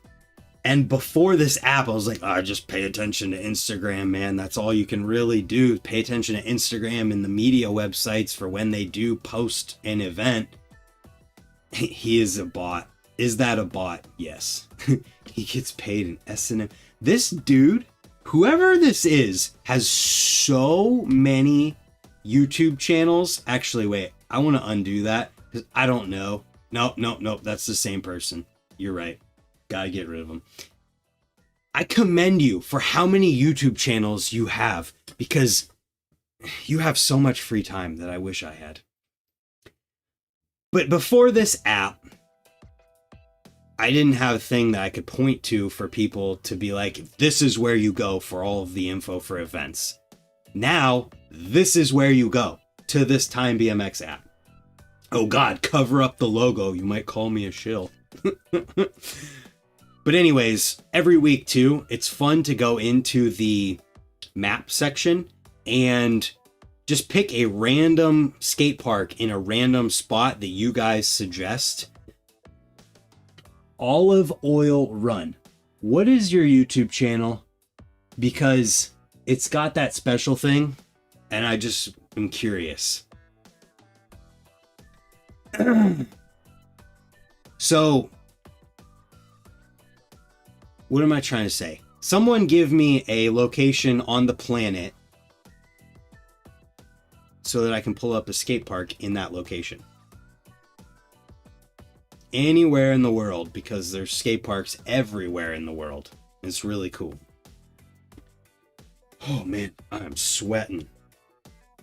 Speaker 1: And before this app, I was like, oh, just pay attention to Instagram, man. That's all you can really do. Pay attention to Instagram and the media websites for when they do post an event. He is a bot. Is that a bot? Yes. He gets paid in S&M. This dude, whoever this is, has so many YouTube channels. Actually, wait, I want to undo that because I don't know. Nope. That's the same person. You're right. Gotta get rid of him. I commend you for how many YouTube channels you have, because you have so much free time that I wish I had. But before this app, I didn't have a thing that I could point to for people to be like, this is where you go for all of the info for events. Now, this is where you go to this Time BMX app. Oh God, cover up the logo. You might call me a shill. But anyways, every week too, it's fun to go into the map section and just pick a random skate park in a random spot that you guys suggest. Olive Oil Run. What is your YouTube channel? Because it's got that special thing and I just am curious. So, what am I trying to say? Someone give me a location on the planet so that I can pull up a skate park in that location. Anywhere in the world, because there's skate parks everywhere in the world. It's really cool. Oh man, I'm sweating.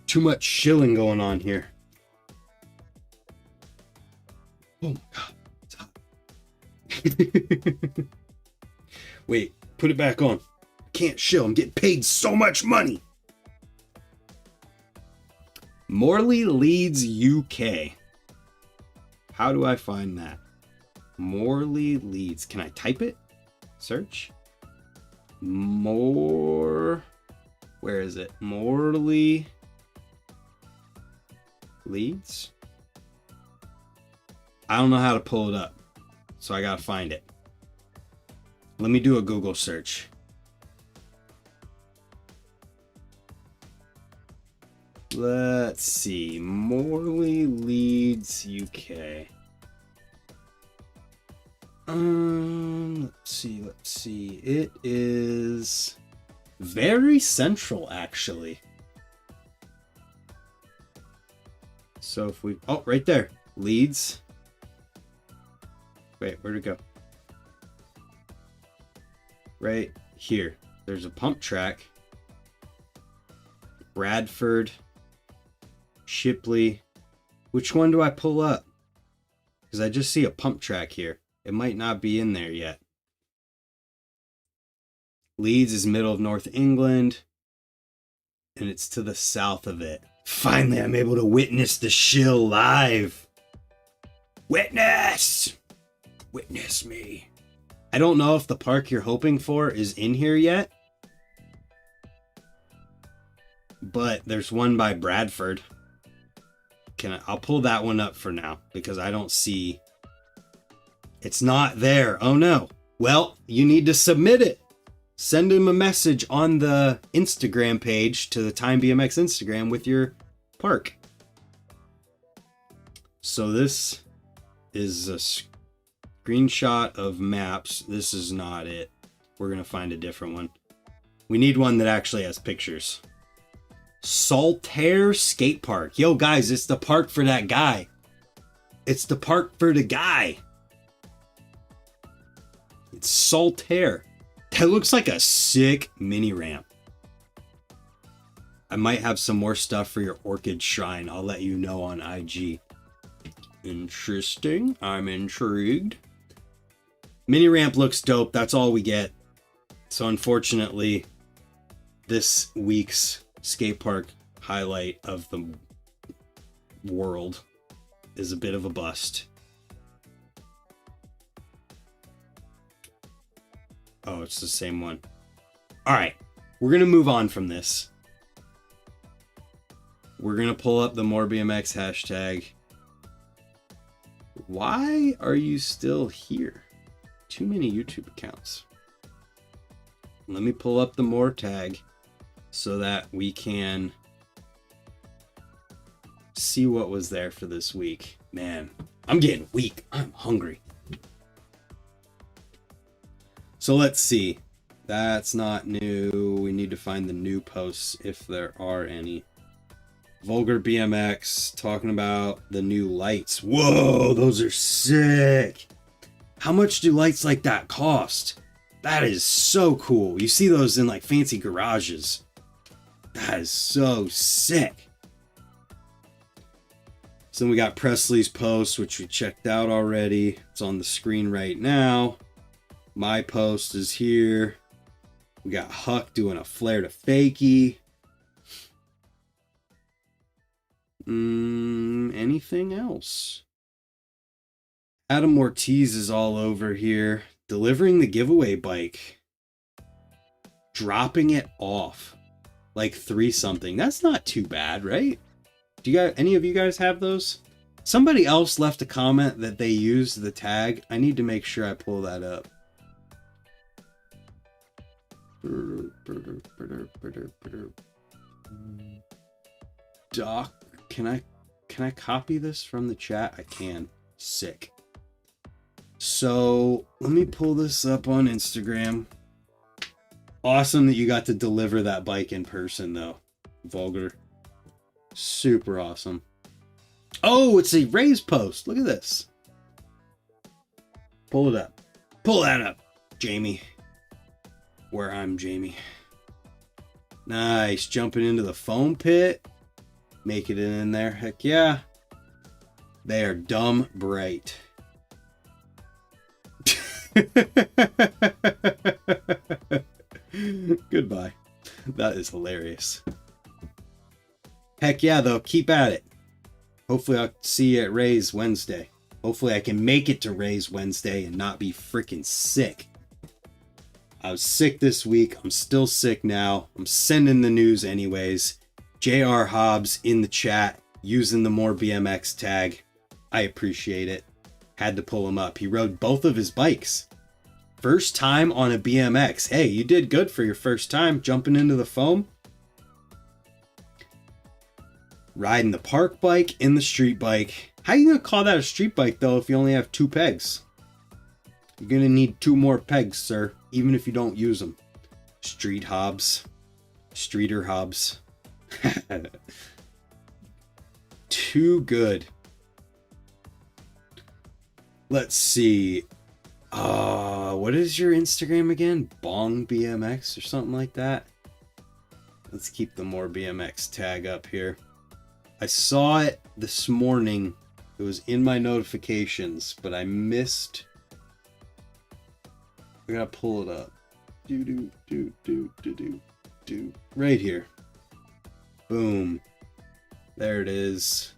Speaker 1: Too much shilling going on here. Oh my God, it's hot. Wait, put it back on. Can't shill. I'm getting paid so much money. Morley, Leeds, UK. How do I find that? Morley, Leeds. Can I type it? Search. Where is it? Morley, Leeds. I don't know how to pull it up, so I gotta find it. Let me do a Google search. Let's see. Morley, Leeds, UK. Let's see. It is very central, actually. So if we... Oh, right there. Leeds. Wait, where'd it go? Right here. There's a pump track. Bradford. Shipley. Which one do I pull up? Because I just see a pump track here. It might not be in there yet. Leeds is middle of North England. And it's to the south of it. Finally, I'm able to witness the shill live. Witness! Witness me. I don't know if the park you're hoping for is in here yet. But there's one by Bradford. I'll pull that one up for now because I don't see. It's not there. Oh no. Well, you need to submit it. Send him a message on the Instagram page to the Time BMX Instagram with your park. So this is a screenshot of maps. This is not it. We're going to find a different one. We need one that actually has pictures. Saltaire Skate Park. Yo, guys, it's the park for that guy. It's the park for the guy. It's Saltaire. That looks like a sick mini ramp. I might have some more stuff for your orchid shrine. I'll let you know on IG. Interesting. I'm intrigued. Mini ramp looks dope. That's all we get. So unfortunately, this week's skate park highlight of the world is a bit of a bust. Oh, it's the same one. All right, we're gonna move on from this. We're going to pull up the More BMX hashtag. Why are you still here? Too many YouTube accounts. Let me pull up the More tag so that we can see what was there for this week. Man, I'm getting weak. I'm hungry. So let's see. That's not new. We need to find the new posts if there are any. Vulgar BMX talking about the new lights. Whoa, those are sick. How much do lights like that cost? That is so cool. You see those in like fancy garages. That is so sick. So then we got Presley's post, which we checked out already. It's on the screen right now. My post is here. We got Huck doing a flare to fakie. Anything else? Adam Ortiz is all over here. Delivering the giveaway bike. Dropping it off. Like 3 something. That's not too bad, right? Do you guys, any of you guys have those? Somebody else left a comment that they used the tag. I need to make sure I pull that up. Doc, can I copy this from the chat? I can. Sick. So let me pull this up on Instagram. Awesome that you got to deliver that bike in person though, Vulgar. Super awesome. Oh, it's a Ray's post. Look at this. Pull it up. Pull that up, Jamie. Where I'm Jamie. Nice. Jumping into the foam pit. Making it in there. Heck yeah. They are dumb bright. Goodbye. That is hilarious. Heck yeah, though. Keep at it. Hopefully I'll see you at Ray's Wednesday. Hopefully I can make it to Ray's Wednesday and not be freaking sick. I was sick this week. I'm still sick now. I'm sending the news anyways. J.R. Hobbs in the chat using the More BMX tag. I appreciate it. Had to pull him up. He rode both of his bikes. First time on a BMX. Hey, you did good for your first time jumping into the foam. Riding the park bike and the street bike. How are you going to call that a street bike though if you only have 2 pegs? You're going to need 2 more pegs, sir, even if you don't use them. Street Hobbs. Streeter Hobbs. Too good. Let's see. What is your Instagram again? Bong BMX or something like that? Let's keep the More BMX tag up here. I saw it this morning. It was in my notifications, but I missed. I gotta pull it up. Right here. Boom. There it is.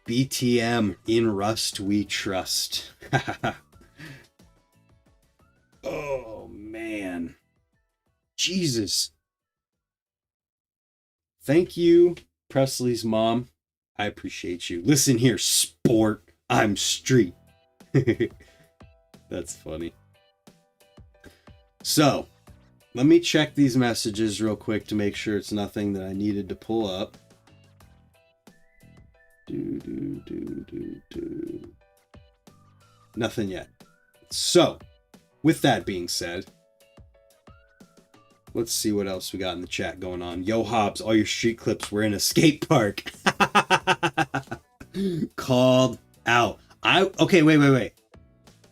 Speaker 1: BTM, in Rust we trust. Oh, man. Jesus. Thank you, Presley's mom. I appreciate you. Listen here, sport. I'm street. That's funny. So, let me check these messages real quick to make sure it's nothing that I needed to pull up. Nothing yet. So, with that being said, let's see what else we got in the chat going on. Yo, Hobbs, all your street clips were in a skate park. Called out. Okay, wait.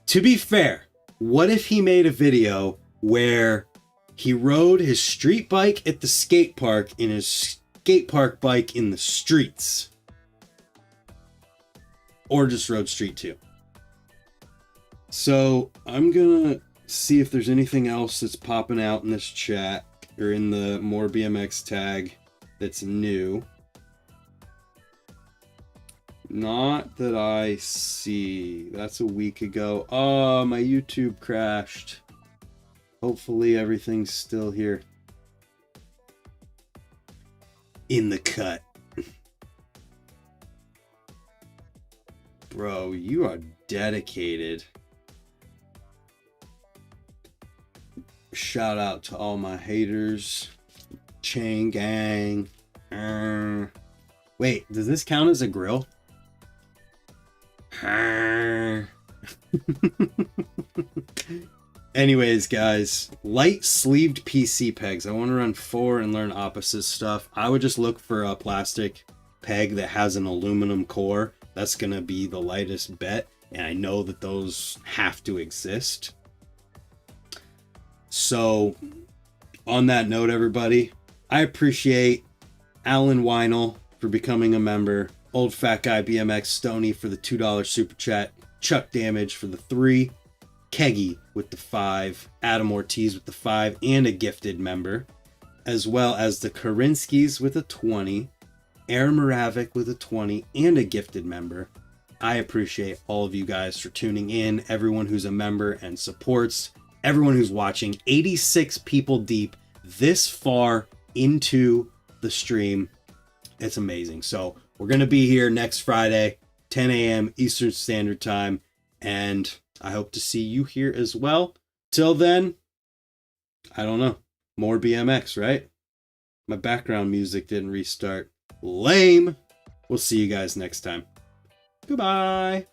Speaker 1: To be fair, what if he made a video where he rode his street bike at the skate park and his skate park bike in the streets? Or just rode street too? So I'm gonna see if there's anything else that's popping out in this chat or in the More BMX tag that's new. Not that I see. That's a week ago. Oh, my YouTube crashed. Hopefully everything's still here. In the cut. Bro, you are dedicated. Shout out to all my haters. Chain gang. Wait, does this count as a grill? Anyways, guys, light sleeved PC pegs. I want to run 4 and learn opposite stuff. I would just look for a plastic peg that has an aluminum core. That's going to be the lightest bet. And I know that those have to exist. So on that note, everybody, I appreciate Alan Weinel for becoming a member, Old Fat Guy BMX Stoney for the $2 super chat, Chuck Damage for the 3, Keggy with the 5, Adam Ortiz with the 5, and a gifted member, as well as the Karinskis with a 20, Aaron Moravik with a 20, and a gifted member. I appreciate all of you guys for tuning in, everyone who's a member and supports, everyone who's watching, 86 people deep this far into the stream. It's amazing. So we're going to be here next Friday, 10 a.m. Eastern Standard Time, and I hope to see you here as well. Till then, I don't know. More BMX, right? My background music didn't restart. Lame. We'll see you guys next time. Goodbye.